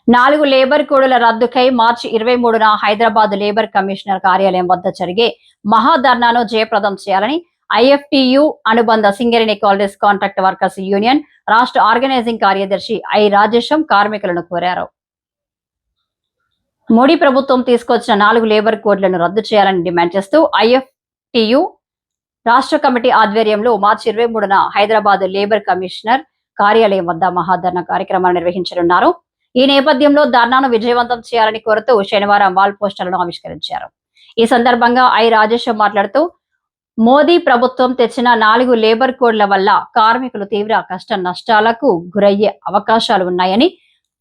4 labour కోడుల రద్దుకై మార్చి 23న Hyderabad labour commissioner కార్యాలయం వద్ద జరిగే మహాధర్నాను జయప్రదం చేయాలని ఐఎఫ్టియు అనుబంధ Singareni college contract workers union రాష్ట్ర ఆర్గనైజింగ్ కార్యదర్శి ఐ రాజేశం కార్మికులను కోరారు. మోడీ ప్రభుత్వం తీసుకొచ్చిన 4 లేబర్ కోడ్లను రద్దు చేయాలని డిమాండ్ చేస్తూ ఐఎఫ్టియు రాష్ట్ర కమిటీ ఆధ్వర్యంలో మార్చి 23న హైదరాబాద్ లేబర్ కమిషనర్ కార్యాలయం వద్ద మహాధర్నా కార్యక్రమాన్ని నిర్వహించనున్నారు. ఈ నేపథ్యంలో ధర్నాను విజయవంతం చేయాలని కోరుతూ శనివారం వాల్ పోస్టర్లను ఆవిష్కరించారు. ఈ సందర్భంగా ఐ రాజేశం మాట్లాడుతూ మోదీ ప్రభుత్వం తెచ్చిన 4 లేబర్ కోడ్ల వల్ల కార్మికులు తీవ్ర కష్ట నష్టాలకు గురయ్యే అవకాశాలు ఉన్నాయని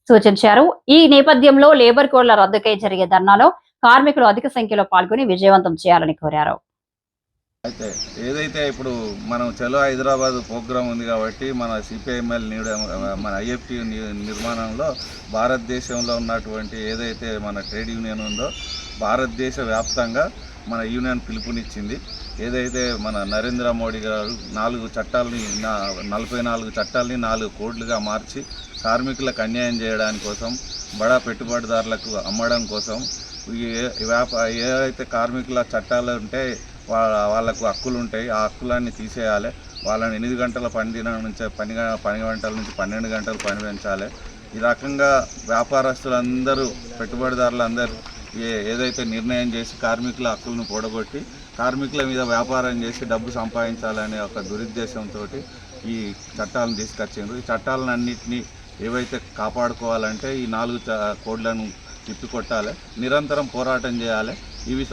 సూచించారు. ఈ నేపథ్యంలో లేబర్ కోడ్ల రద్దుకై జరిగే ధర్నాలో కార్మికులు అధిక సంఖ్యలో పాల్గొని విజయవంతం చేయాలని కోరారు. అయితే ఏదైతే ఇప్పుడు మనం చలో హైదరాబాద్ ప్రోగ్రాం ఉంది కాబట్టి మన సిపిఐఎంఎల్ మన ఐఎఫ్టి నిర్మాణంలో భారతదేశంలో ఉన్నటువంటి ఏదైతే మన ట్రేడ్ యూనియన్ ఉందో భారతదేశ వ్యాప్తంగా మన యూనియన్ పిలుపునిచ్చింది. ఏదైతే మన నరేంద్ర మోడీ గారు 4 చట్టాలని 44 చట్టాలని 4 కోడ్లుగా మార్చి కార్మికులకు అన్యాయం చేయడానికి కోసం బడా పెట్టుబడిదారులకు అమ్మడం కోసం ఏవైతే కార్మికుల చట్టాలు ఉంటే వాళ్ళకు హక్కులు ఉంటాయి, ఆ హక్కులన్నీ తీసేయాలి. వాళ్ళని 8 గంటల పని దినం నుంచి 10 గంటల నుంచి 12 గంటలు పని పెంచాలి. ఈ రకంగా వ్యాపారస్తులందరూ పెట్టుబడిదారులందరూ ఏదైతే నిర్ణయం చేసి కార్మికుల హక్కులను కూడగొట్టి కార్మికుల మీద వ్యాపారం చేసి డబ్బు సంపాదించాలనే ఒక దురుద్దేశంతో ఈ చట్టాలను తీసుకొచ్చిండ్రు. ఈ చట్టాలన్నింటినీ ఏవైతే కాపాడుకోవాలంటే ఈ 4 కోడ్లను తిప్పికొట్టాలి, నిరంతరం పోరాటం చేయాలి. ఇవి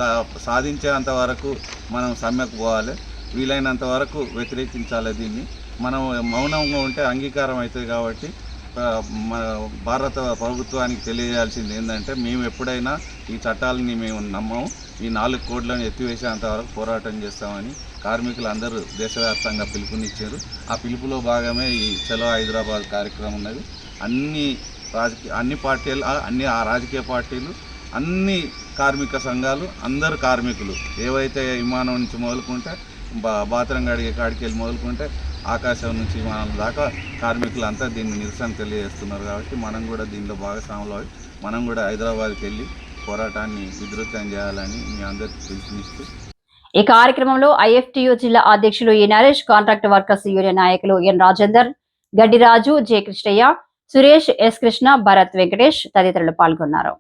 సాధించేంత వరకు మనం సమ్మెకు పోవాలి, వీలైనంత వరకు వ్యతిరేకించాలి. దీన్ని మనం మౌనంగా ఉంటే అంగీకారం అవుతుంది. కాబట్టి మన భారత ప్రభుత్వానికి తెలియజేయాల్సింది ఏంటంటే మేము ఎప్పుడైనా ఈ చట్టాలని మేము నమ్మము, ఈ 4 కోడ్లను ఎత్తివేసేంత వరకు పోరాటం చేస్తామని కార్మికులు అందరూ దేశవ్యాప్తంగా పిలుపునిచ్చారు. ఆ పిలుపులో భాగమే ఈ చలో హైదరాబాద్ కార్యక్రమం ఉన్నది. అన్ని పార్టీలు ఆ రాజకీయ పార్టీలు అన్ని కార్మిక సంఘాలు అందరు కార్మికులు ఏవైతే విమానం నుంచి మొదలుకుంటే బాత్రంగాడికి కాడికి వెళ్ళి మొదలుకుంటే ఆకాశం నుంచి విమానం దాకా కార్మికులు అంతా దీన్ని నిరసన తెలియజేస్తున్నారు. కాబట్టి మనం కూడా దీనిలో భాగస్వాములు మనం కూడా హైదరాబాద్కి వెళ్ళి పోరాటాన్ని విస్తృతం చేయాలని మీ అందరికీ పిలుపునిస్తూ ఈ కార్యక్రమంలో ఐఎఫ్టియు జిల్లా అధ్యక్షులు ఈ నరేష్, కాంట్రాక్ట్ వర్కర్స్ యూనియన్ నాయకులు ఎన్ రాజేందర్, గడ్డిరాజు, జె కృష్ణయ్య, సురేష్, ఎస్ కృష్ణ, భరత్, వెంకటేష్ తదితరులు పాల్గొన్నారు.